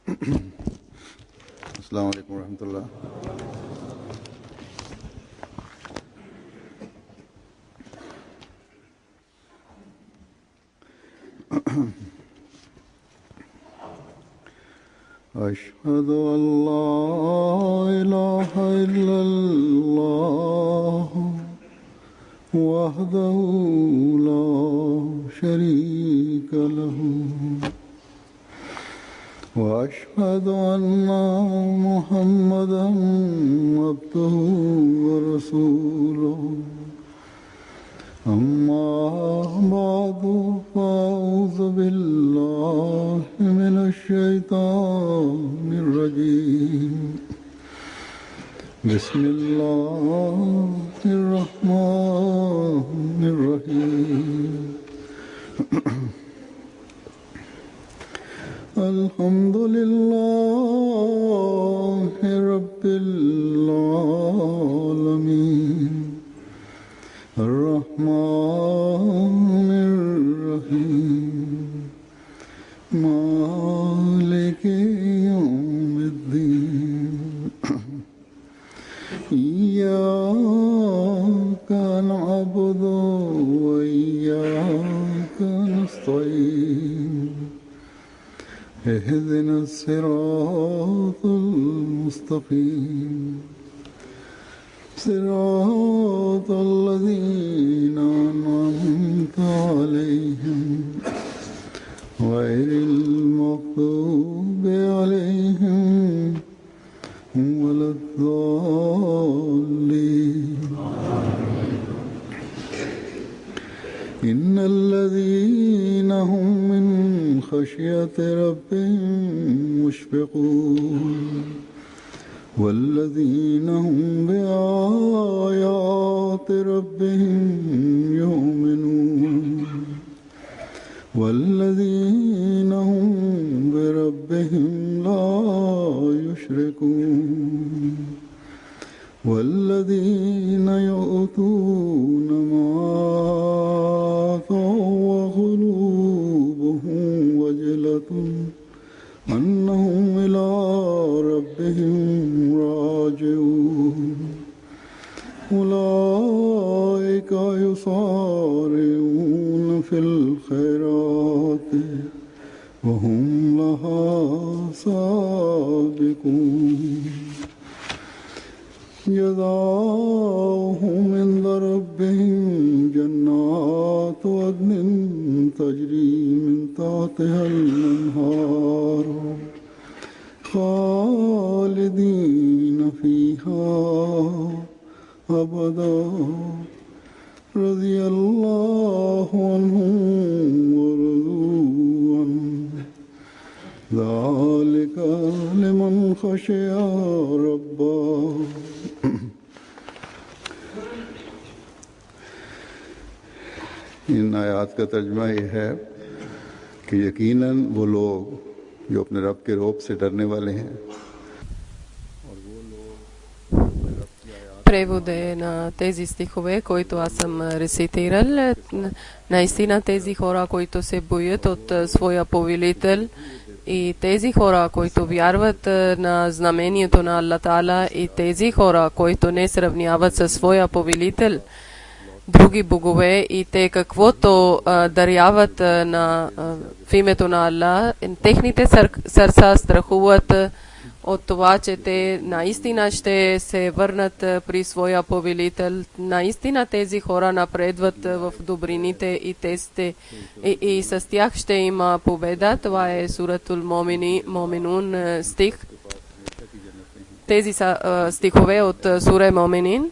अस्सलाम वालेकुम रहमतुल्लाह। अशहदु अल्ला इलाहा इल्लल्लाह वहदहु ला शरीका लहू वअशहदु अन्ना मुहम्मदन अब्दुहु व रसूलुहु अम्मा बादु फ़अऊज़ु बिल्लाहि मिनश शैतानिर रजीम बिस्मिल्लाहिर रहमानिर रहीम अल्हम्दुलिल्लाहि रब्बिल आलमीन अर्रहमानिर रहीम मालिकि यौमिद्दीन इय्याका नअबुदु व इय्याका नस्तईन इहदिना सिरातल मुस्तक़ीम सिरातल लज़ीना अनअमता अलैहिम गैरिल मग़दूबि अलैहिम वलद्दाल्लीन इन्नल लज़ीना हुम मिन खश्यति रब्बिहिम मुश्फ़िक़ून वल्लज़ीना हुम बिआयाति रब्बिहिम युमिनून वल्लज़ीना हुम बिरब्बिहिम ला युश्रिकून वल्लज़ीना यु'तूना मा आतौ व क़ुलूबुहुम वजिलतुन अन्नहुम इला रब्बिहिम राजिऊन उलाइका युसारिऊन फिल खैराति व हुम लहा साबिकून जज़ाओहुम इंदा रब्बिहिम जन्नातु अदनिन तजरी मिन तहतिहल अन्हार खालिदीन फीहा अबदा रज़ियल्लाहु अन्हुम व रज़ू अन्हु ज़ालिका लिमन खशिया रब्बह। इन आयात का तर्जुमा ये है कि यकीनन वो लोग जो अपने रब के रौब से डरने वाले हैं और वो लोग अपने रब की आयात Prevode na тези стихове, които аз съм рецитирал, наистина тези хора, които се боят от своя повелител и тези хора, които вярват на знамението на Аллах Таала и тези хора, които не сравняват със своя повелител други богове и те каквото даряват в името на Аллах, техните сърца страхуват от това, че те наистина ще се върнат при своя повелител. Наистина тези хора напредват в добрините и с тях ще има победа. Това е Суратул Моминун стих. Тези са стихове от Сура Моминин.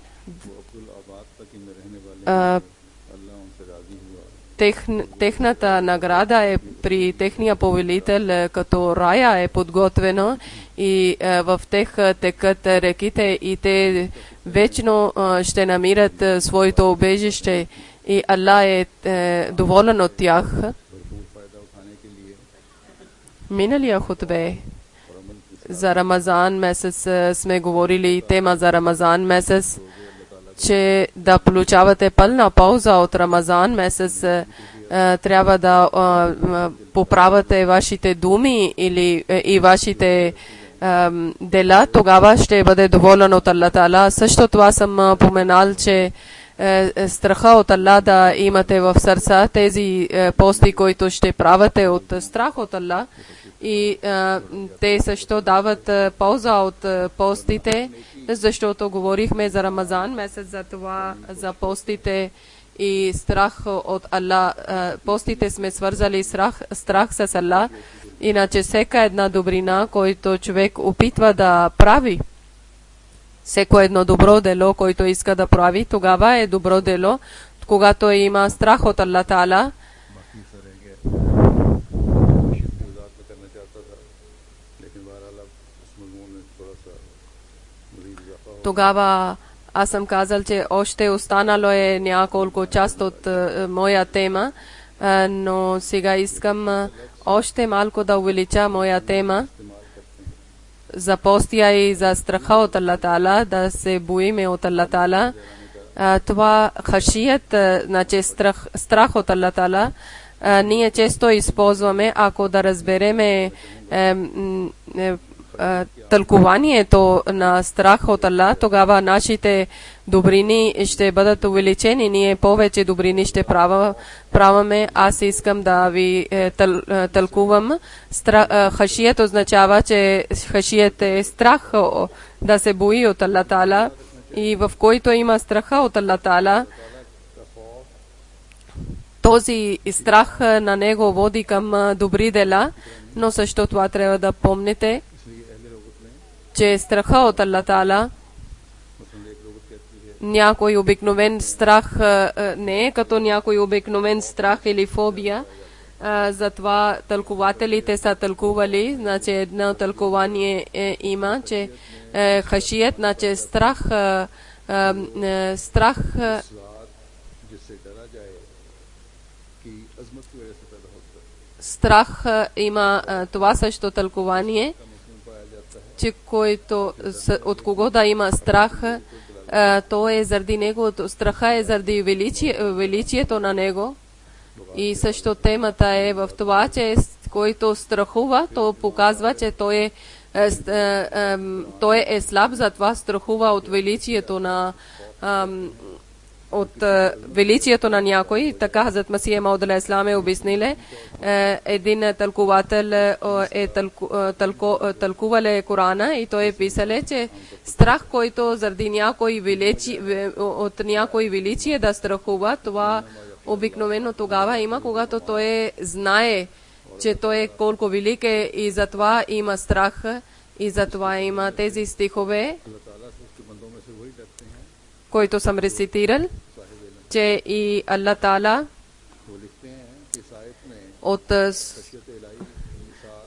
Техната награда е при техния повелител, като рая е подготвена и в тех текат реките и те вечно ще намират своето убежище и Аллах е доволен от тях. Миналия хутбе за Рамазан месец сме говорили тема за Рамазан месец, че да получавате пълна полза от Рамазан месец трябва да поправяте вашите думи или и вашите дела, тогава ще бъде доволен от Аллах Таала. Също това съм поменал, че страха от Аллах да имате в сърца, тези пости, които ще правите от страх от Аллах, и те също дават полза от постите, защото говорихме за Рамазан месец, за това, за постите и страх от Аллах. Постите сме свързали страх с Аллах, иначе всяка една добрина, който човек опитва да прави, всеко едно добро дело, който иска да прави, тогава е добро дело, когато има страх от Аллах Таала. Тогава аз съм казал, че още останало е няколко част от моя тема, но сега искам още малко да увелича моя тема за постия и за страха от Аллах Таала, да се боиме от Аллах Таала. Това хашият, значи страх от Аллах Таала, ние често използваме, ако да разбереме тълкуванието на страх от Аллах, тогава нашите добрини ще бъдат увеличени, ние повече добрини ще праваме. Аз искам да ви тълкувам. Хашият означава, че хашият е страх да се бои от Аллах Таала, и в който има страха от Аллах Таала, този страх на него води към добри дела, но също това трябва да помните, че страха от Аллах Таала, някой обикновен страх не е като някой обикновен страх или фобия. Затова тълкователите са тълкували, значи едно тълкование има, че хашият, значи страх има това също тълкование, че който от кого да има страх, то е заради него, страха е заради величието на него. И също темата е в това, че който страхува, то показва, че той е слаб, затова страхува от величието на някой. Така Хазрат Масих Мауд алейхи салам е обяснили. Един тълковател е тълкувал Корана и той е писал, че страх, който заради от някой величие да страхува, това обикновено тогава има, когато той знае, че той е колко велик е, и затова има страх, и затова има тези стихове, които съм рецитирал, че и Аллах Таала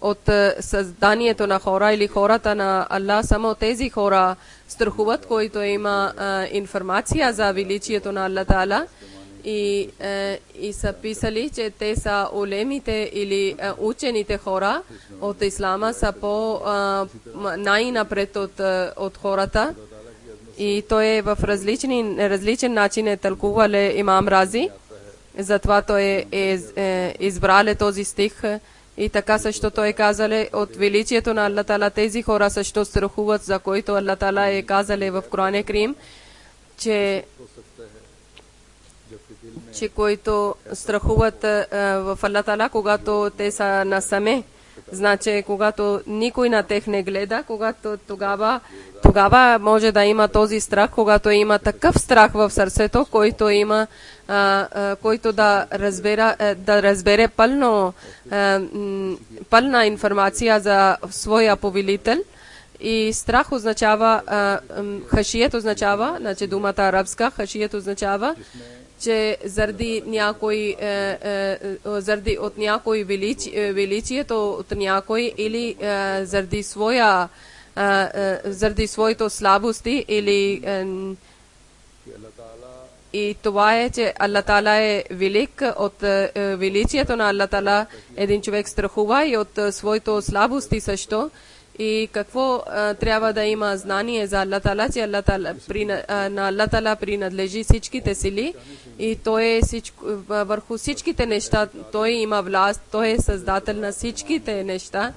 от създанието на хора или хората на Аллах, само тези хора страхуват, които има информация за величието на Аллах Таала, и са писали, че те са улемите или учените хора от Ислама, са най-напред от хората. И той е в различен начин е тълкувал имам Рази. Затова той е избрал този стих. И така също той е казал от величието на Аллах Таала, тези хора също страхуват, за които Аллах Таала е казал в Коран Карим, че които страхуват в Аллах Таала, когато те са насаме. Значи, когато никой на тях не гледа, когато тогава може да има този страх, когато има такъв страх в сърцето, който да разбере пълна информация за своя повелител. И страх означава, хашият означава, значи думата арабска, хашият означава, че заради от някой величието от някой, или заради своите слабости, или и това е, че Аллах Таала е велик. От величието на Аллах Таала един човек страхува и от своите слабости също. и какво трябва да има знание за Аллах Тала, че на Аллах Тала принадлежи всичките сили и той е върху всичките неща, той има власт, той е създател на всичките неща,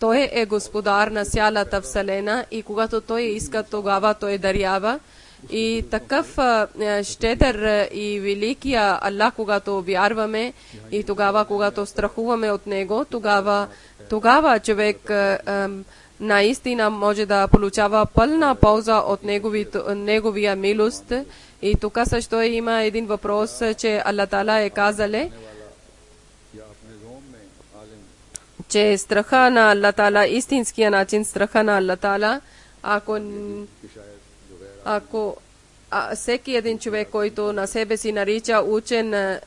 той е господар на цялата вселена и когато той иска, тогава той дарява. И такъв щедър и великия Аллах, когато вярваме и тогава, когато страхуваме от Него, тогава човек наистина може да получава пълна полза от неговия милост. И тук също има един въпрос, че Аллах Тала е казале, че страха на Аллах Тала, истинския начин страха на Аллах Тала, ако всеки един човек, който на себе си нарича учен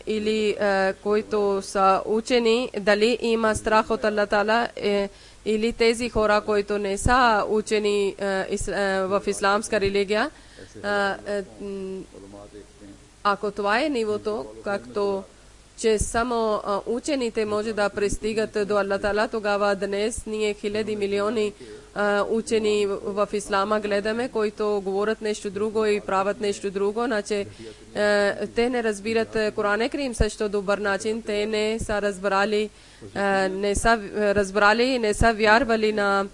или който са учени, дали има страх от Аллах Тала, или тези хора, които не са учени в исламска религия, ако това е нивото, както че само учените може да пристигат до Аллах Тала, тогава днес ние хиляди милиони учени в ислама гледаме, които говорят нещо друго и правят нещо друго. Значи, те не разбират Коран Карим също добър начин, те не са разбрали, не са вярвали на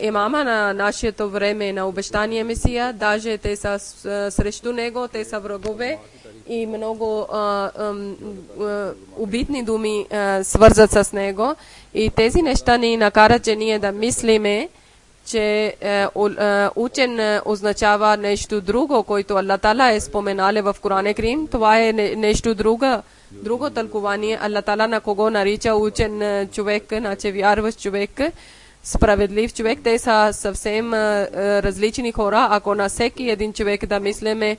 имама на нашето време, на обещания Месия, даже те са срещу него, те са врагове и много обидни думи свързат с него. И тези неща ни накарат, че ние да мислиме, че учен означава нещо друго, което Аллах Тала е споменале в Коран Карим. Това е нещо друго тълкование. Аллах Тала на кого нарича учен човек, значи вярващ човек, справедлив човек. Те са съвсем различни хора. Ако на всеки един човек да мислиме,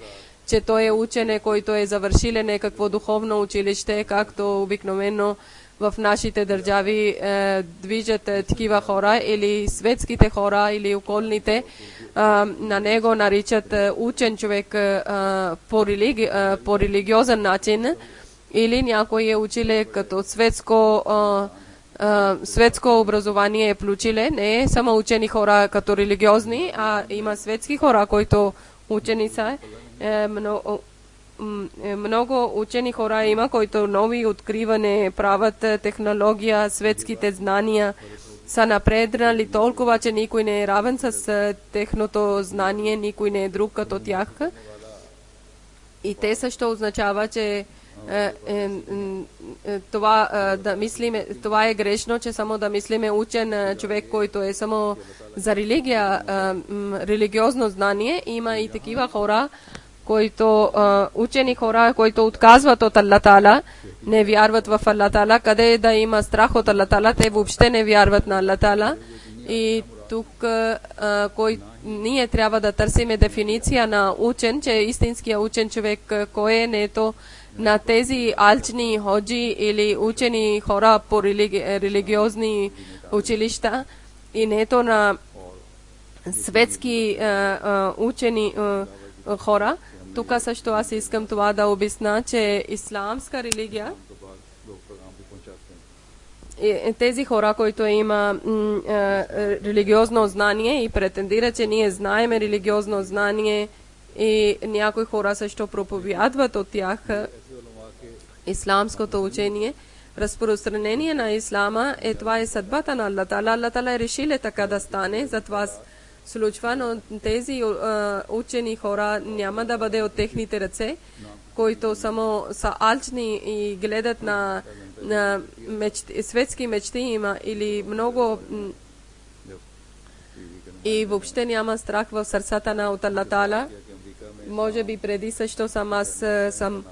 че той е учене, който е завършил някакво духовно училище, както обикновено в нашите държави движат такива хора, или светските хора, или околните, на него наричат учен човек по религиозен начин, или някой е училе като светско образование е получиле. Не е само учени хора като религиозни, а има светски хора, които учени са. Много учени хора има, които нови откриване правят, технология, светските знания са напреднали толкова, че никой не е равен с техното знание, никой не е друг като тях. И те също означава, че това е грешно, че само да мислиме учен човек, който е само за религия, религиозно знание. Има и такива хора, които учени хора, които отказват от Аллах Тала, не вярват в Аллах Тала. Къде да има страх от Аллах Тала, те въобще не вярват на Аллах Тала. И тук ние трябва да търсиме дефиниция на учен, че истинския учен човек кой е, не то на тези алчни ходжи или учени хора по религиозни училища, и не то на светски учени хора. Тук също аз искам това да обясня, че исламска религия, тези хора, които има религиозно знание и претендира, че ние знаем религиозно знание, и някои хора също проповядват от тях исламското учение, разпространение на ислама това е съдбата на Аллах Тала. Аллах Тала е решил така да стане, затова случва, но тези учени хора няма да бъде от техните ръце, които само са алчни и гледат на светски мечти има или много и въобще няма страх в сърцата на от Аллах Тала. Може би преди също съм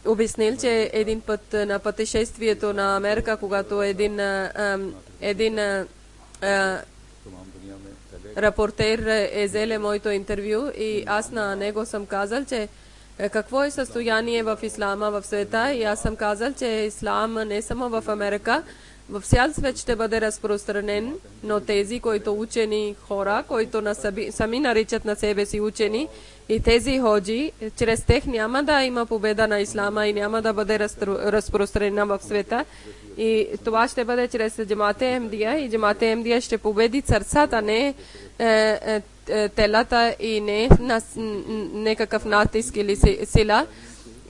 обяснил, че един път на пътешествието на Америка, когато един репортер взеле моето интервю и аз на него съм казал, че какво е състояние в ислама в света, и аз съм казал, че ислам не само в Америка, в цял свет ще бъде разпространен, но тези, които учени хора, които сами наричат на себе си учени, и тези ходжи, чрез тях няма да има победа на ислама и няма да бъде разпространена в света. И това ще бъде чрез Джамате Ахмадия и Джамате Ахмадия ще победи сърцата, не телата и не някакъв натиск или сила,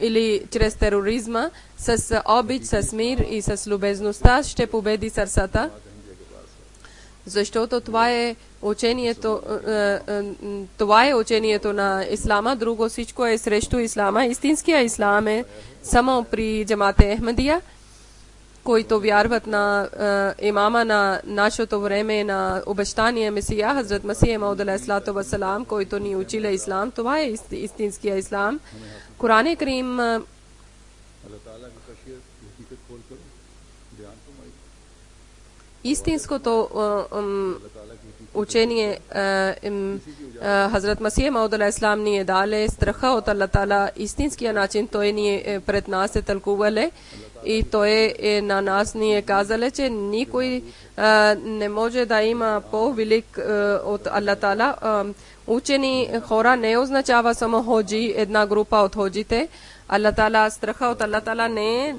или чрез тероризма, с обич, с мир и с любезността ще победи сърцата. Защото това е учението на ислама, друго всичко е срещу ислама. Истинския ислам е само при Джамате Ахмадия, които вярват на имама на нашето време, на обещания Месия, Хазрат Масих Мауд алейхиссалату вассалам, който ни учили ислам. Това е истинския ислам. Коран Карим истинското учение Хазрат Масих Мауд алейхиссалам ни е дале страха от Аллах Таала. Истинския начин той ни пред нас е тълкувале и той е на нас ни е казале, че никой не може да има по-велик от Аллах Таала. Учени хора не означава само ходжи, една група от ходжите. Аллах Таала, страха от Аллах Таала не е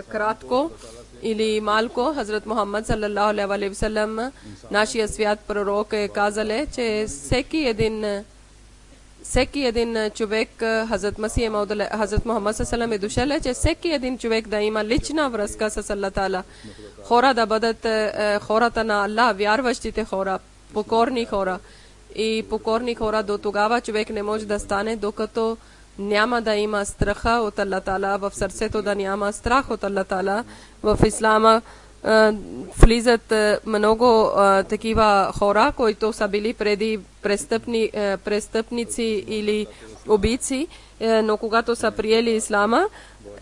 кратко или малко. Хазрат Мухаммад саллаллаху алейхи ва саллям, нашия свят пророк, е казале, че всеки един човек, Хазрат Масих Мауд, Хазрат Мухаммад саллаллаху алейхи ва саллям е дошъл, че всеки един човек да има лична връзка с Аллах Таала. Хора да бъдат хората на Аллах, вярващите хора, покорни хора. И покорни хора до тогава човек не може да стане, докато няма да има страха от Аллах Таала, в сърцето да няма страх от Аллах Таала. В ислама влизат много такива хора, които са били преди престъпници или убийци, но когато са приели ислама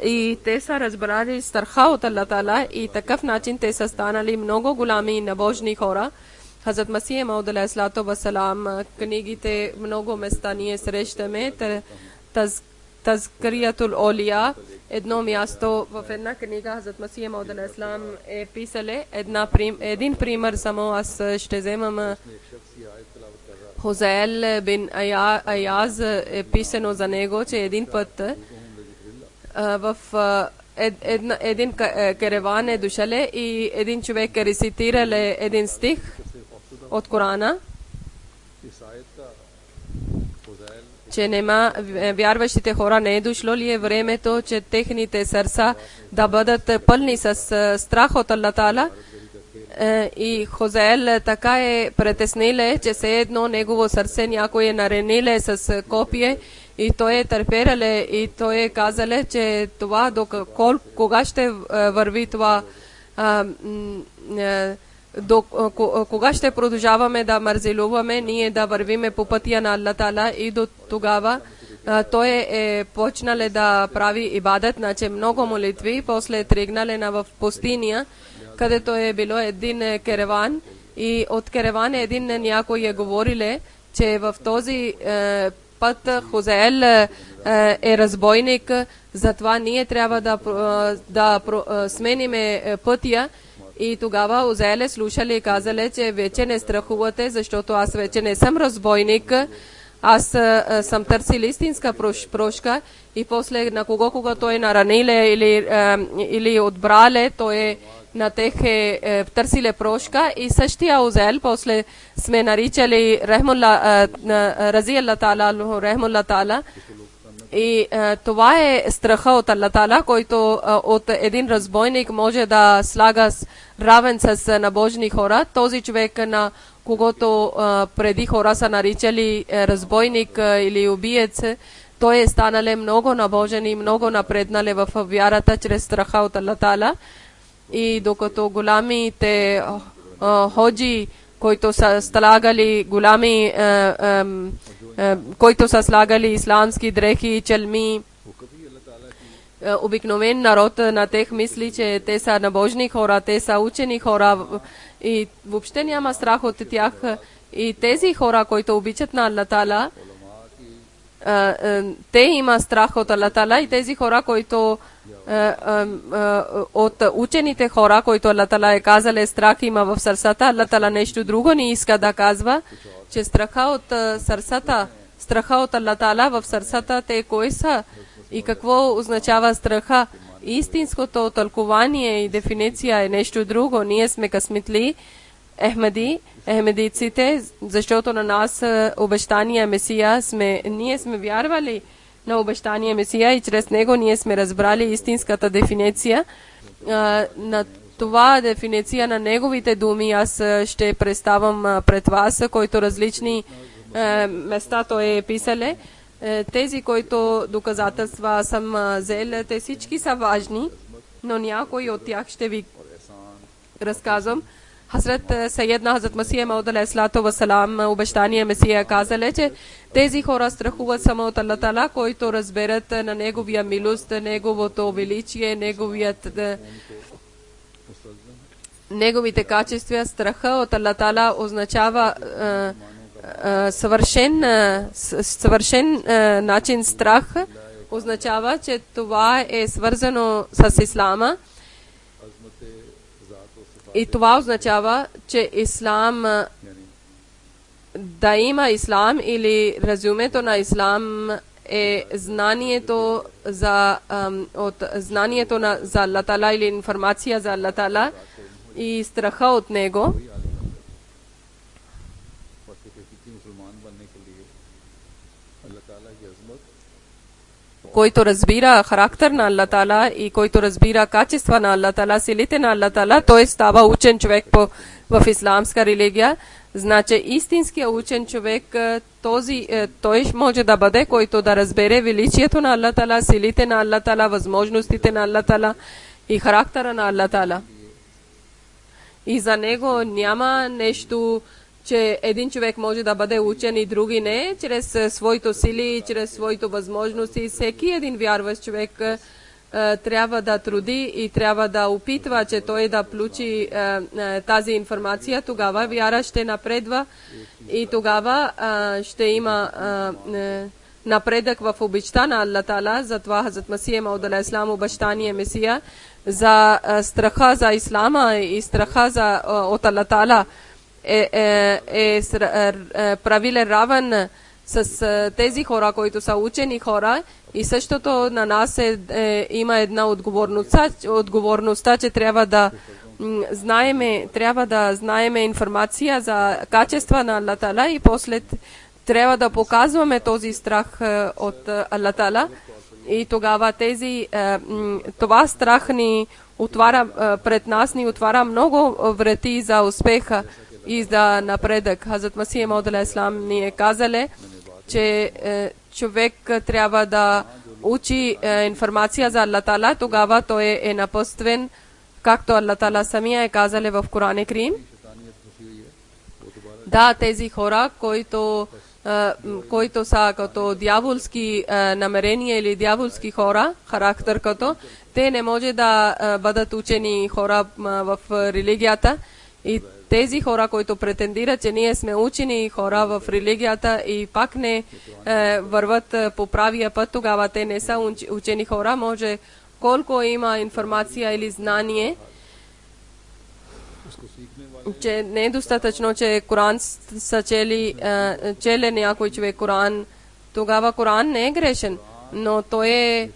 и те са разбрали страха от Аллах Таала и такъв начин те са станали много голями набожни хора. Хазрат Масих Мауд алейхиссалату вассалам, книгите много места ние срещаме. Тазкириятул Олия, едно място в една книга Хазрат Масих Мауд алейхиссалам е писале един пример, само аз ще вземам. Хузайл бин Аяз е писано за него, че един път в един караван е дошъл и един човек е рецитирал един стих от Корана, че нема вярващите хора не е дошло ли е времето, че техните сърца да бъдат пълни с страх от Аллах Таала. И Хузайл така е притесниле, че все едно негово сърце някой е нараниле с копие и той е търпеле и той е казале, че това кога ще върви това, кога ще продължаваме да мързелуваме, ние да вървиме по пътя на Аллах Таала. И до тогава той е почнале да прави ибадат, значи много молитви. После тръгнале в пустиня, където е било един караван и от караван един някой е говориле, че в този път Хузайл е разбойник, затова ние трябва да смениме пътя. И тогава Хузайл слушали и казали, че вече не страхувате, защото аз вече не съм разбойник, аз съм търсил истинска прошка. И после на кого той е нараниле или отбрале, той е на тех търсиле прошка. И същия Хузайл после сме наричали Рази Аллах Таала, Рахмуллах Таала. И това е страха от Аллах Таала, който от един разбойник може да слага равен с набожни хора. Този човек, на когото преди хора са наричали разбойник или убиец, той е станал много набожен и много напреднале в вярата чрез страха от Аллах Таала. И докато голямите ходжи, които са слагали които са слагали исламски дрехи и челми, обикновен народ на тех мисли, че те са набожни хора, те са учени хора и въобще няма страх от тях. И тези хора, които обичат на Аллах Таала, те има страх от Аллах Таала. И тези хора, които от учените хора, които Аллах Таала е казал, страх има в сърцата, Аллах Таала нещо друго не иска да казва, че страха от сърцата, страха от Аллах Таала в сърцата, те кои са и какво означава страха. Истинското тълкование и дефиниция е нещо друго. Ние сме късметли, Ехмедиците, защото на нас обещания Месия ние сме вярвали на обещания Месия и чрез него ние сме разбрали истинската дефиниция. На това дефиниция на неговите думи аз ще представям пред вас, който различни места той е писале. Тези, които доказателства съм взел, те всички са важни, но някои от тях ще ви разказвам. Хазрат Сайедна Хазрат Масия Мауд алейхиссалату вассалам, обещания Месия, казале, че тези хора страхуват само от Аллах Таала, които разберат на неговия милост, неговото величие, неговите качества. Страха от Аллах Таала означава съвършен начин страх, означава, че това е свързано с ислама. И това означава, че ислам, да има ислам или разумето на ислам е знанието за Аллах Таала или информация за Аллах Таала и страха от него. Който разбира характер на Аллах Таала и който разбира качества на Аллах Таала, силите на Аллах Таала, той става учен човек в исламска религия. Значи истинският учен човек, той може да бъде, който да разбере величието на Аллах Таала, силите на Аллах Таала, възможностите на Аллах Таала и характера на Аллах Таала. И за него няма нещо, че един човек може да бъде учен и други не, чрез своите сили, чрез своите възможности. Всеки един вярващ човек трябва да труди и трябва да опитва, че той да получи тази информация. Тогава вяра ще напредва и тогава ще има напредък в обичта на Аллах Таала. Затова Хазрат Масия Мауд алейхиссалам, обещания Месия, за страха за ислама и страха от Аллах Таала е правилен равен с тези хора, които са учени хора, и същото на нас има една отговорността, че трябва да знаем информация за качества на Аллах Таала и после трябва да показваме този страх от Аллах Таала. И тогава това страх ни отваря пред нас, ни отваря много врати за успеха и за напредък. Хазрат Масия Мауд алейхиссалам ни е казале, че човек трябва да учи информация за Аллах Таала, тогава той е напъствен, както Аллах Таала самия е казале в Коран Карим. Да, тези хора, които са като дяволски намерения или дяволски хора, характер като, те не може да бъдат учени хора в религията. И тези хора, които претендират, че ние сме учени хора в религията и пак не върват по правия път, тогава те не са учени хора. Може колко има информация или знание, че не е достатъчно, че Коран са чели някой човек Коран, тогава Коран не е грешен, но той е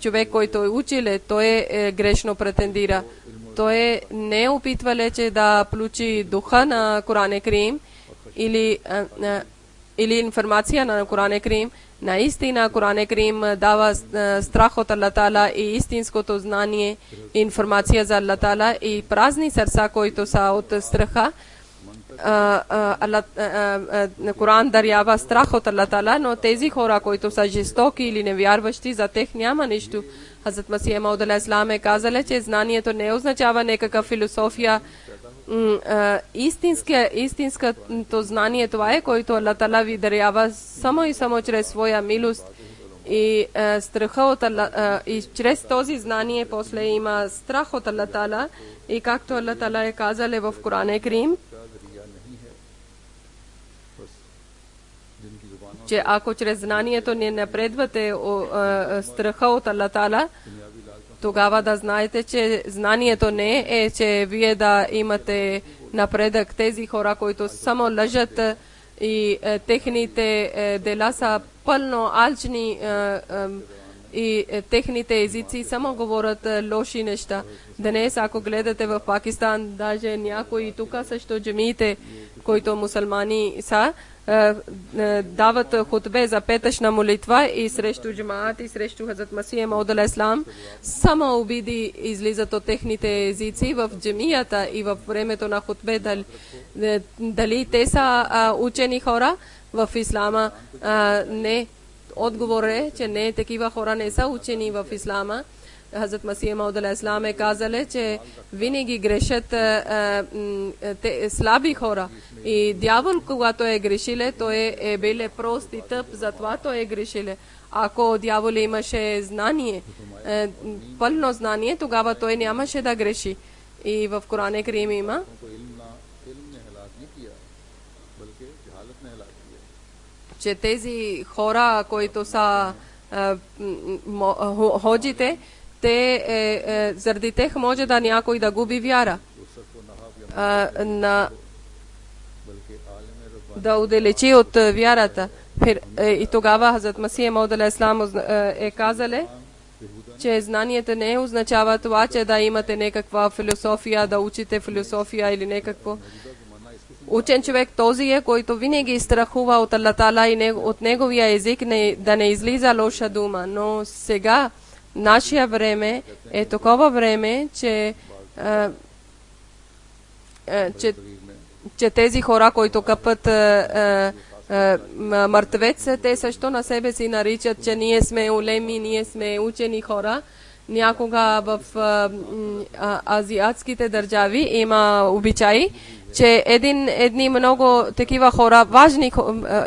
човек, който е учил, той е грешно претендира. Той не е опитвал че да получи духа на Коран Карим или информация на Коран Карим. Наистина Коран Карим дава страх от Аллах Таала и истинското знание и информация за Аллах Таала и празни сърца, които са от страха. Коран дарява страх от Аллах Таала, но тези хора, които са жестоки или невярващи, за тях няма нищо. Хазрат Масия Мауд алейхиссалам е казале, че знанието не означава някаква философия. Истинското знание това е, което Аллах Таала ви дарява само и само чрез своя милост и страха от Аллах, и чрез този знание после има страх от Аллах Таала, и както Аллах Таала е казале в Коран Карим, че ако чрез знанието не напредвате страха от Аллах Таала, тогава да знаете, че знанието не е, че вие да имате напредък. Тези хора, които само лъжат и техните дела са пълно алчни и техните езици само говорят лоши неща. Днес, ако гледате в Пакистан, даже някои тук също джамиите, които мусулмани са, дават хутбе за петъчна молитва и срещу джамаат и срещу Хазрат Масих Мауд алейхиссалам. Само обиди излизат от техните езици в джамията и в времето на хутбе. Дали те са учени хора в ислама? Не. Отговор е, че не, такива хора не са учени в ислама. Хазрат Масих Мауд алейхиссалам е казали, че винаги грешат слаби хора. И дявол, когато е грешиле, той е бил прост и тъп, затова той е грешиле. Ако дявол имаше знание, пълно знание, тогава той нямаше да греши. И в Коран Карим има, че тези хора, които са ходжите, те заради тях може да някой да губи вяра, да отдалечи от вярата. И тогава Хазрат Масих Мауд алейхиссалам е казали, че знанието не означава това, че да имате някаква философия, да учите философия или някакво. Учен човек този е, който винаги страхува от Аллах Таала и от неговия език да не излиза лоша дума. Но сега нашия време е такова време, че тези хора, които къпат мъртвец, те също на себе си наричат, че ние сме улеми, ние сме учени хора. Някога в азиатските държави има обичаи, че едни много такива хора, важни,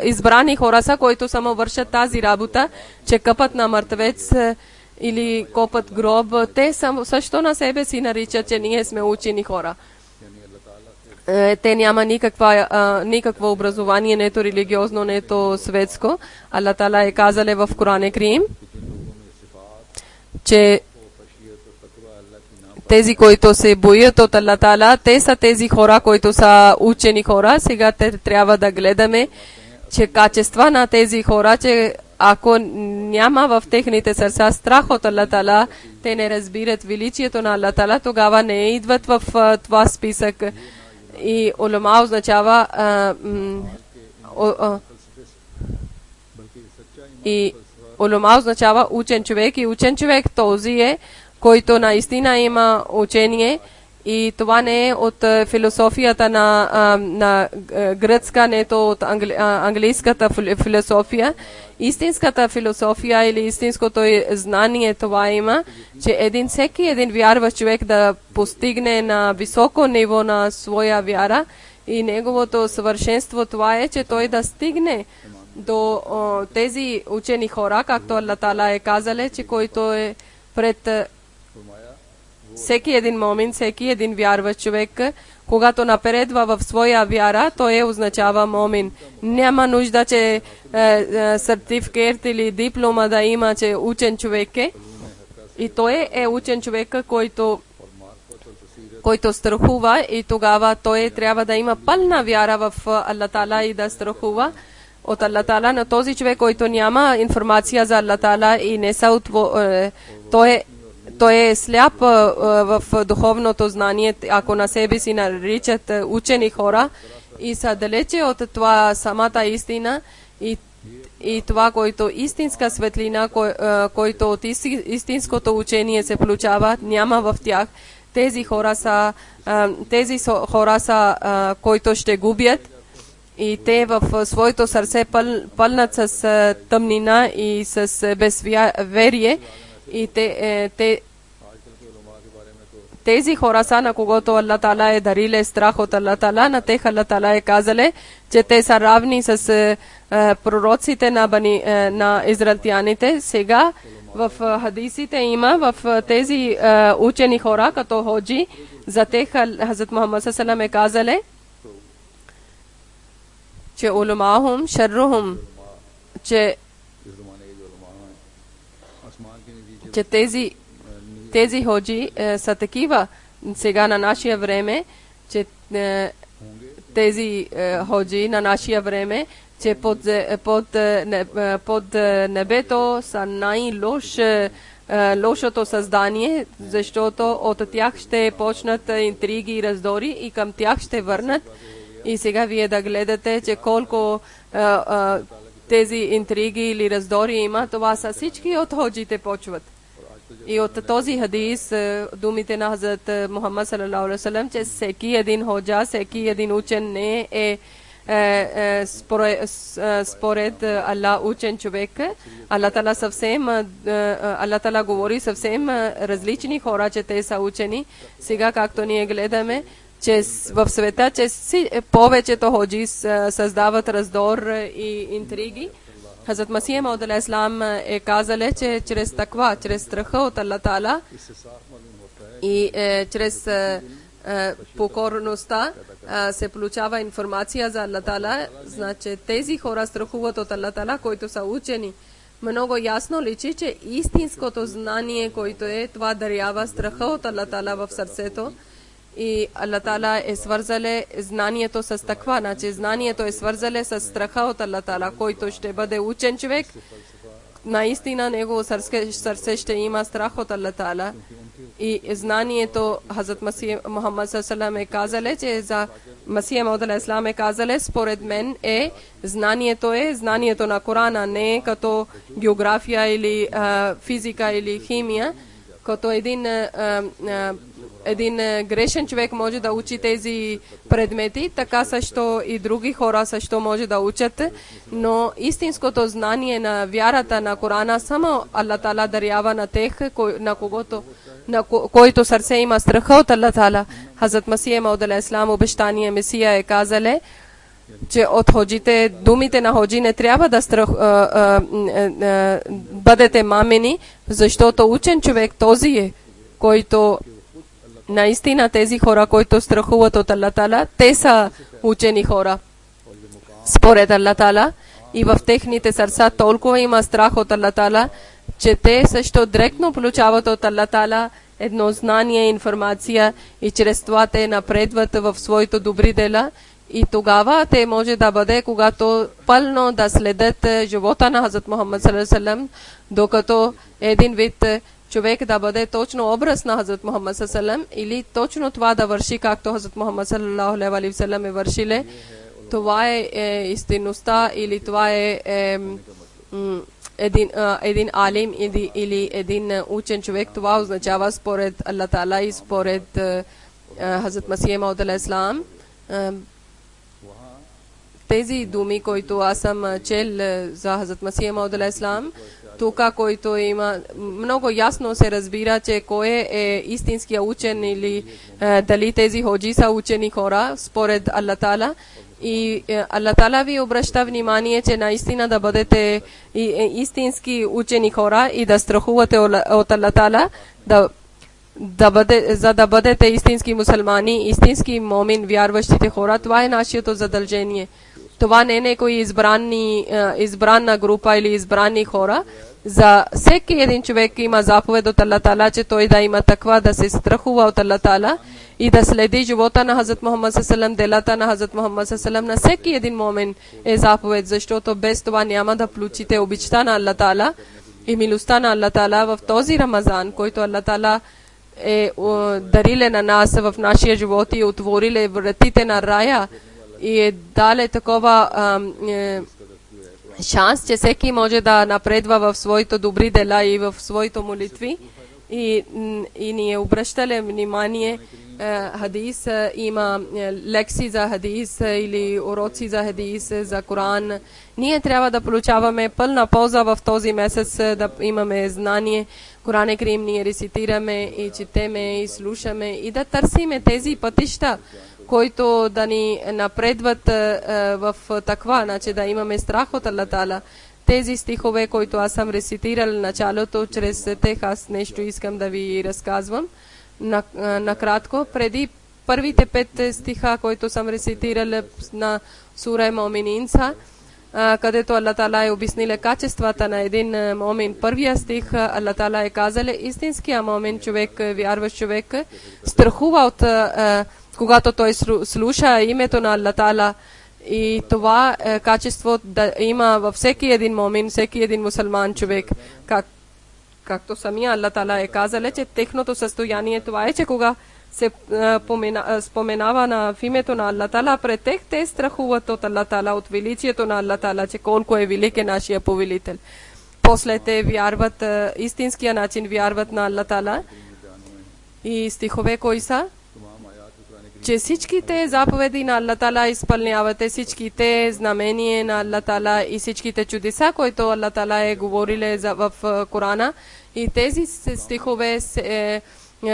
избрани хора са, които само вършат тази работа, че къпат на мъртвец или копат гроб. Те също на себе си наричат, че ние сме учени хора. Те няма никакво образование, нето религиозно, нето светско. Аллах Таала е казал в Коран Карим, че тези, които се боят от Аллах Таала, те са тези хора, които са учени хора. Сега те трябва да гледаме, че качества на тези хора, че ако няма в техните сърца страх от Аллах Таала, те не разбират величието на Аллах Таала, тогава не идват в това списък. И улама означава учен човек, и учен човек този е, който наистина има учение, и това не е от философията на гръцка, нето от английската философия. Истинската философия или истинското знание това има, че всеки един вярващ човек да постигне на високо ниво на своя вяра, и неговото съвършенство това е, че той да стигне до тези учени хора, както Аллах Таала е казал, че който е пред всеки един момент, всеки един вярващ човек, когато напредва в своя вяра, той означава момин. Няма нужда, че сертификат или диплома да има, че учен човек е. И той е учен човек, който страхува, и тогава той трябва да има пълна вяра в Аллах Таала и да страхува от Аллах Таала. Но този човек, който няма информация за Аллах Таала и не са той е сляп в духовното знание, ако на себе си наричат учени хора, и са далече от това самата истина и това, който истинска светлина, който от истинското учение се получава, няма в тях. Тези хора са, които ще губят, и те в своето сърце пълнат с тъмнина и с безверие. И тези хора са, на когото Аллах Таала е дарил страх от Аллах Таала, на тях Аллах Таала е казал, че те са равни с пророците на израелтяните. Сега в хадисите има, в тези учени хора, като ходжи, за тях Хазрат Мухаммад саллаллаху алейхи ва саллям е казал, че улумахум шаррухум, че тези ходжи са такива сега на нашия време, че тези ходжи на нашия време, че под небето са лошото създание, защото от тях ще почнат интриги и раздори и към тях ще върнат. И сега вие да гледате, че колко тези интриги или раздори има, това са всички от ходжите почват. И от този хадис, думите на Хазрат Мухаммад салалаху алейхи ва саллям, че всеки един ходжа, всеки един учен не е според Аллах учен човек. Аллах Тала Аллах Тала говори съвсем различни хора, че те са учени. Сега, както ние гледаме, че в света, че повечето ходжи създават раздор и интриги. Хазрат Масих Мауд алейхиссалам е казал, че чрез таква, чрез страха от Аллах Тала и чрез покорността се получава информация за Аллах Тала. Значи тези хора страхуват от Аллах Тала, които са учени. Много ясно личи, че истинското знание, което е, това дарява страха от Аллах Тала в сърцето. И Аллах Тала е свързале знанието с таква. Значи знанието е свързале с страха от Аллах Тала, който ще бъде учен човек. Наистина негово сърце ще има страх от Аллах Тала. И знанието Хазрат Мухаммад саллалаху е казале, че за Масих Мауд алейхиссалам е казале, според мен е знанието на Корана, не е като география или физика или химия, като един грешен човек може да учи тези предмети, така също и други хора също може да учат, но истинското знание на вярата на Корана само Аллах Тала дарява на тех, на който сърце има страха от Аллах Тала. Хазрат Масих Мауд алейхиссалам, обещания Месия, е казале, че от ходжите, думите на ходжи не трябва да бъдете мамени, защото учен човек този е, който наистина тези хора, които страхуват от Аллах Тала, те са учени хора според Аллах Тала и в техните сърца толкова има страх от Аллах Тала, че те също директно получават от Аллах Тала едно знание, информация и чрез това те напредват в своите добри дела. И тогава те може да бъде, когато пълно да следят живота на Хазрат Мухаммад саллалаху алейхи ва саллям, докато един вид човек да бъде точно образ на Хазрат Мухаммад саллалаху алейхи ва саллям или точно това да върши, както Хазрат Мухаммад саллалаху алейхи ва саллям е вършиле. Това е истинността или това е един алим или един учен човек. Това означава според Аллах Тала и според Хазрат Масих Мауд алейхиссалам. Тези думи, които аз съм чел за Хазрат Масих Мауд алейхиссалам, тук, който има много ясно се разбира, че кой е истинския учен или дали тези ходжи са учени хора според Аллах Тала. И Аллах Тала ви обръща внимание, че наистина да бъдете истински учени хора и да страхувате от Аллах Тала, за да бъдете истински мусулмани, истински момин, вярващите хора. Това е нашето задължение. Това не е някой избрана група или избрани хора. За всеки един човек има заповед от Аллах Тала, че той да има таква, да се страхува от Аллах Тала и да следи живота на Хазрат Мухаммад саллалаху алейхи ва саллям, делата на Хазрат Мухаммад саллалаху алейхи ва саллям. На всеки един момент е заповед, защото без това няма да получите обичта на Аллах Тала и милостта на Аллах Тала в този Рамазан, който Аллах Тала е дариле на нас в нашия живот и отвориле вратите на рая и е дале такова шанс, че всеки може да напредва в своите добри дела и в своите молитви. И ние обръщали внимание, хадис, има лекции за хадис или уроци за хадис, за Коран. Ние трябва да получаваме пълна полза в този месец, да имаме знание. Коран Карим ние рецитираме и четеме и слушаме и да търсиме тези пътища, които да ни напредват в таква, значи да имаме страх от Аллах Тала. Тези стихове, които аз съм рецитирал началото, чрез тях аз нещо искам да ви разказвам. Накратко, преди първите 5 стиха, които съм рецитирал на Сура Момининца, където Аллах Тала е обяснил качествата на един момин. Първия стих Аллах Тала е казал, истинския момин човек, вярващ човек, страхува от когато той слуша името на Аллах Тала И това качество да има във всеки един момин, всеки един мусулман човек, както самия Аллах Таала е казал, че техното състояние това е, че кога се споменава на името на Аллах Таала пред тях, те страхуват от Аллах Таала, от величието на Аллах Таала, че колко е велик е нашия повелител. После те вярват, истинския начин вярват на Аллах Таала. И стихове кои са? Че всичките заповеди на Аллах Таала изпълнявате, всичките знамения на Аллах Таала и всичките чудеса, които Аллах Таала е говорил в Корана. И тези стихове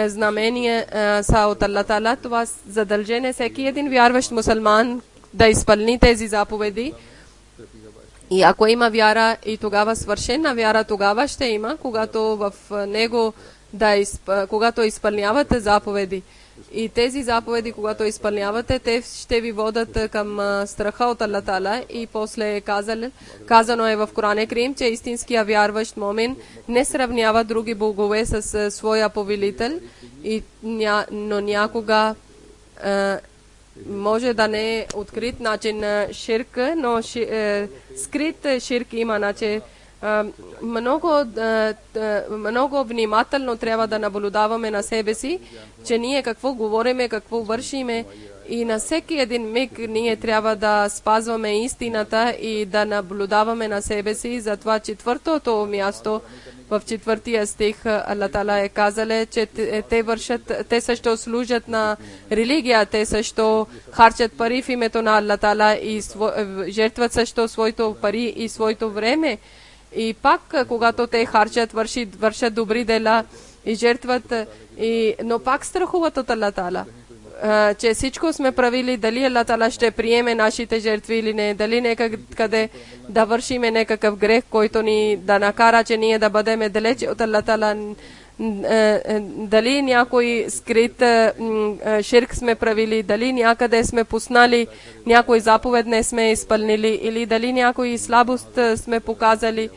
знамения са от Аллах Таала. Това задължение всеки един вярващ мусулман да изпълни тези заповеди. И ако има вяра и тогава свършена вяра, тогава ще има, когато в него когато изпълнявате заповеди. И тези заповеди, когато изпълнявате, те ще ви водят към страха от Аллах Таала. И после казано е в Коран Карим, че истинския вярващ момин не сравнява други богове с своя повелител, но някога може да не е открит начин ширк, но скрит ширк има, значи много внимателно трябва да наблюдаваме на себе си, че ние какво говориме, какво вършиме и на всеки един миг ние трябва да спазваме истината и да наблюдаваме на себе си. Затова четвъртото място в четвъртия стих Аллах Таала е казал, че те също служат на религия, те също харчат пари в името на Аллах Таала и жертват също своето пари и своето време. И пак, когато те харчат, вършат добри дела и жертват, но пак страхуват от Аллах Таала, че всичко сме правили, дали Аллах Таала ще приеме нашите жертви или не, дали някъде да вършиме някакъв грех, който ни да накара, че ние да бъдем далеч от Аллах Таала, дали някой скрит ширк сме правили, дали някъде сме пуснали някой заповед не сме изпълнили, или дали някой слабост сме показали,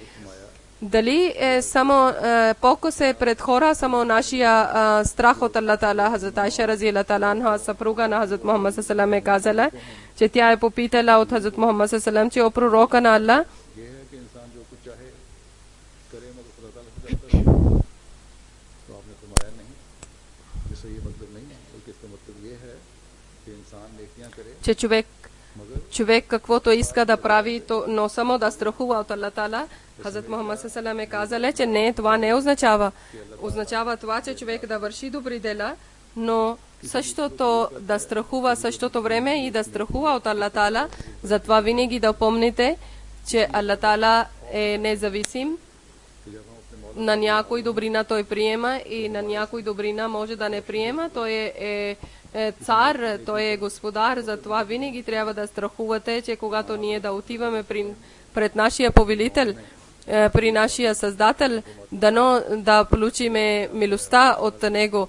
дали само покус е пред хора, само нашия страх от Аллах Таала. Хазрат Айша разияллаху таала анха, съпруга на Хазрат Мухаммад саллаллаху алейхи ва саллям, е казала, че тя е попитала от Хазрат Мухаммад саллаллаху алейхи ва саллям, че о пророка на Аллах, че човек каквото иска да прави, но само да страхува от Аллах Таала. Хазрат Мухаммад саллаллаху алейхи ва саллям е казал, че не, това не означава. Означава това, че човек да върши добри дела, но същото да страхува същото време и да страхува от Аллах Таала. Затова винаги да помните, че Аллах Таала е независим. На някой добрина той приема и на някой добрина може да не приема. Той е цар, той е господар. Затова винаги трябва да страхувате, че когато ние да отиваме пред нашия повелител, при нашия създател, да получиме милостта от него,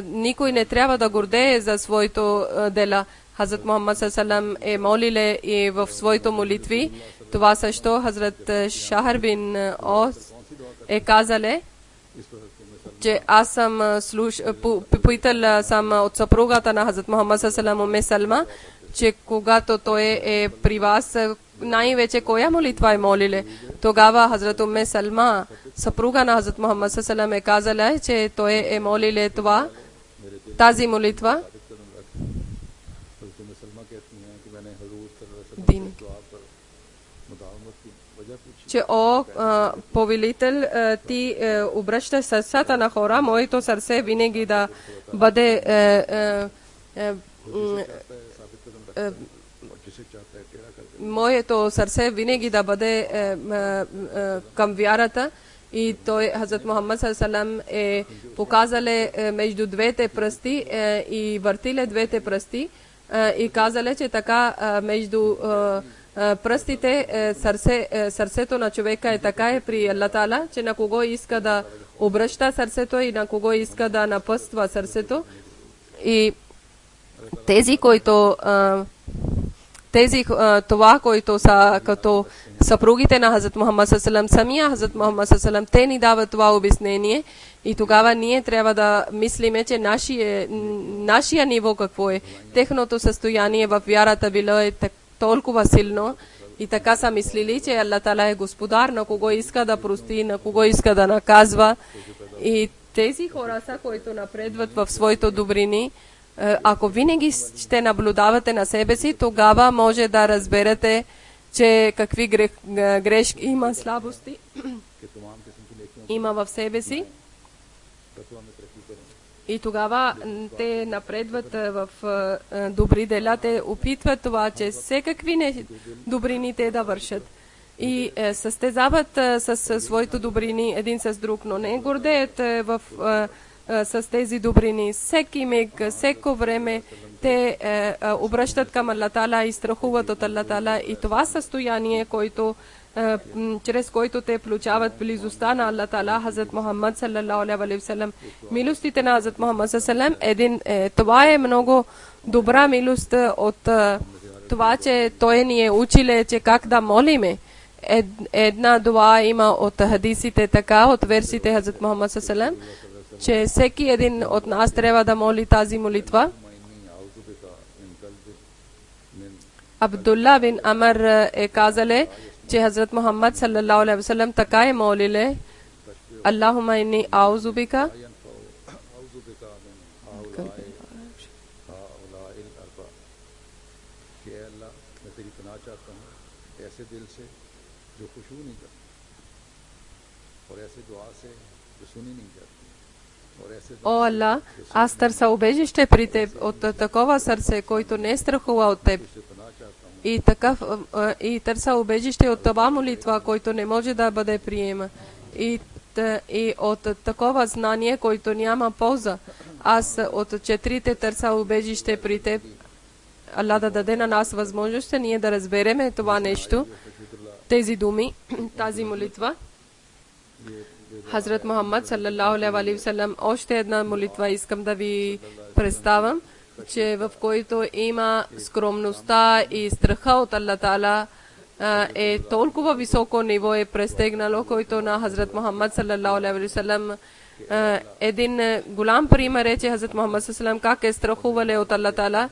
никой не трябва да гордее за своето дела. Хазрат Мухаммад саллаллаху алейхи ва саллям е молиле и в своите молитви. Това също Хазрат Шахар бин Ос е казале, че аз съм попитал съм от съпругата на Хазрат Мухаммад саллаллаху алейхи ва саллям, Умме Салма, че когато той е при вас, най-вече коя молитва е молиле. Тогава Хазрат Умме Салма, съпруга на Хазрат Мухаммад саллаллаху алейхи ва саллям, е казала, че той е молиле тази молитва. Че о повелител, ти обръщаш сърцата на хора, моето сърце винаги да бъде моето сърце винаги да бъде към вярата. И той, Хазрат Мухаммад саллаллаху алейхи ва саллям, е показале между двете пръсти и въртиле двете пръсти и казале, че така между пръстите, сърцето на човека е така е при Аллах Таала, че на кого иска да обръща сърцето и на кого иска да напъства сърцето. И това, които са като съпругите на Хазрат Мухаммад саллаллаху алейхи ва саллям, самия Хазрат Мухаммад саллаллаху алейхи ва саллям, те ни дават това обяснение. И тогава ние трябва да мислиме, че нашия ниво какво е. Техното състояние в вярата било е толкова силно и така са мислили, че Аллах Таала е господар, на кого иска да прости, на кого иска да наказва. И тези хора са, които напредват в своите добрини. Ако винаги ще наблюдавате на себе си, тогава може да разберете, че какви грешки има, слабости има в себе си. И тогава те напредват в добри дела, те опитват това, че всекакви добрини те да вършат. И състезават с своите добрини един с друг, но не гордеят с тези добрини. Всеки миг, всеко време те обръщат към Аллах Таала и страхуват от Аллах Таала. И това състояние, чрез който те получават близостта на Аллах Таала, Хазрат Мухаммад саллалаху алейхи ва саллям, милостите на Хазрат Мухаммад саллалаху алейхи ва саллям, това е много добра милост от това, че той ни е учил, че как да молиме. Една дуа има от хадисите така, от версите Хазрат Мухаммад саллалаху алейхи ва саллям, че всеки един от нас трябва да моли тази молитва. Абдулла бин Амр е казале, че Хазрат Мухаммад саллалаху алейхи ва саллям така е молиле: Аллахума инни аузу бика О, Аллах, аз търся убежище при Теб от такова сърце, който не страхува от Теб. И търся убежище от това молитва, който не може да бъде приема. И от такова знание, който няма полза. Аз от четирите търся убежище при Теб. Аллах да даде на нас възможност ние да разбереме това нещо, тези думи, тази молитва. Хазрат Мухаммад саллалаху алейхи ва саллям, още една молитва искам да ви представям, че в който има скромността и страха от Аллах Таала, е толкова високо ниво е престигнало, който на Хазрат Мухаммад саллалаху алейхи ва саллям. Един голям пример е, че Хазрат Мухаммад саллалаху алейхи ва саллям как е страхували от Аллах Таала.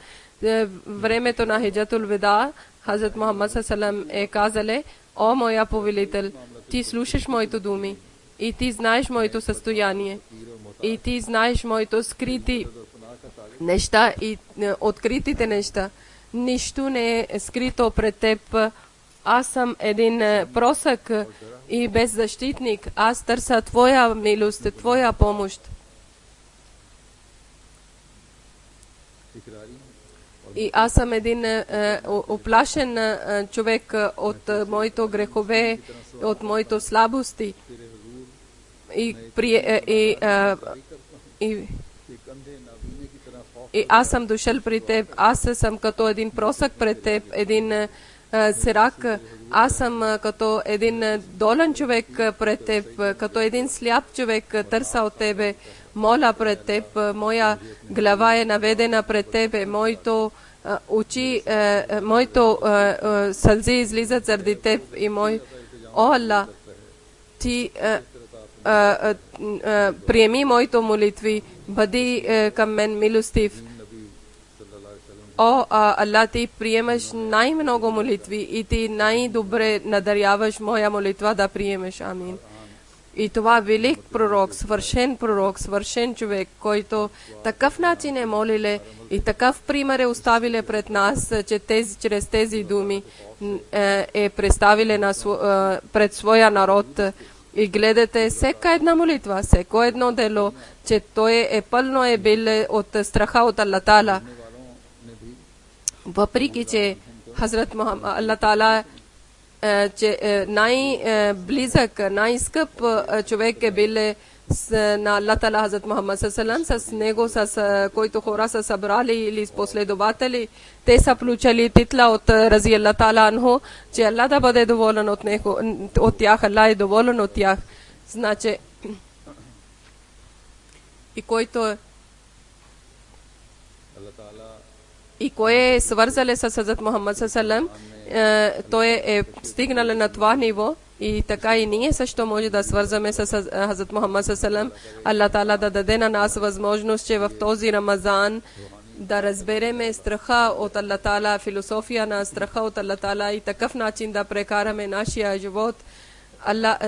Времето на Хиджатул Вида, Хазрат Мухаммад саллалаху алейхи ва саллям е казале: О, моя повелител, ти слушаш моите думи и ти знаеш моето състояние и ти знаеш моето скрити неща и откритите неща. Нищо не е скрито пред теб. Аз съм един просък и беззащитник. Аз търся Твоя милост, Твоя помощ. И аз съм един оплашен човек от моите грехове, от моите слабости. И аз съм дошъл при Теб. Аз съм като един просък пред Теб, един сирак. Аз съм като един долен човек пред Теб, като един сляп човек търся от Тебе. Моля пред Теб, моя глава е наведена пред Тебе, моето очи, моето сълзи излизат заради Теб и О, Аллах, Ти приеми моите молитви, бъди към мен милостив. О, Аллах, Ти приемаш най-много молитви и Ти най-добре надаряваш моя молитва да приемеш. Амин. И това велик пророк, свършен човек, който такъв начин е молиле и такъв пример е оставиле пред нас, че чрез тези думи е представиле пред своя народ. И гледате всяка една молитва, всяко едно дело, че той е пълно е бил от страха от Аллах Таала. Въпреки, че Хазрат Мухаммад Аллах Таала, че най-близък, най-скъп човек е бил на Аллах Таала Хазрат Мухаммад саллалаху алейхи ва саллям, с него, с който хора са събрали или с последователи, те са получили титла от Рази Аллах Таала анху, че Аллах да бъде доволен от него, от тях, Аллах е доволен от тях. Значи, и кой е свързали с Хазрат Мухаммад саллалаху алейхи ва саллям, той е стигнал на това ниво, И така и ние също може да свързваме с Хазрат Мухаммад ﷺ. Аллах Таала да даде на нас възможност, че в този Рамазан да разбереме страха от Аллах Таала, философия на страха от Аллах Таала и такъв начин да прекараме нашия живот.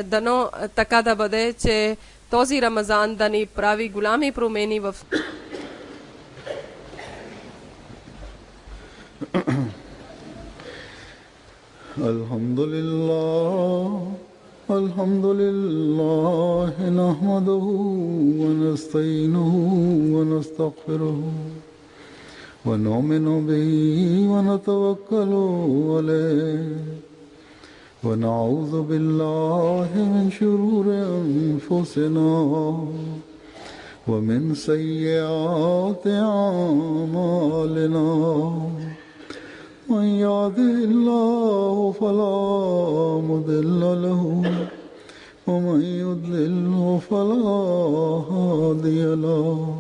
Дано така да бъде, че този Рамазан да ни прави голями промени в الحمد لله نحمده ونستعينه ونستغفره ونؤمن به ونتوكل عليه ونعوذ بالله من شرور أنفسنا ومن سيئات أعمالنا من يهده الله فلا مضل له ومن يضلل فلا هادي له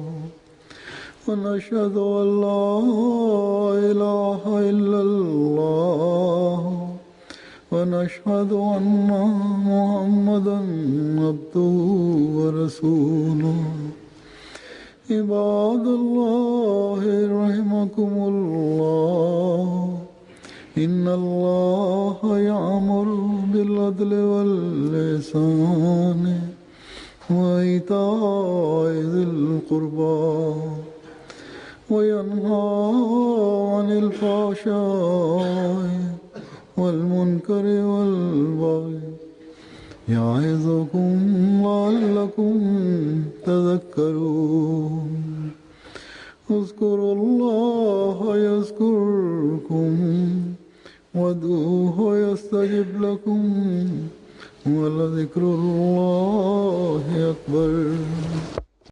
ونشهد أن لا إله إلا الله ونشهد أن محمدا عبده ورسوله عباد الله رحمكم الله إن الله يأمر بالعدل والإحسان وإيتاء ذي القربى وينهى عن الفحشاء والمنكر والبغي يعظكم لعلكم تذكرون اذكروا الله يذكركم وادعوه يستجب لكم ولذكر الله أكبر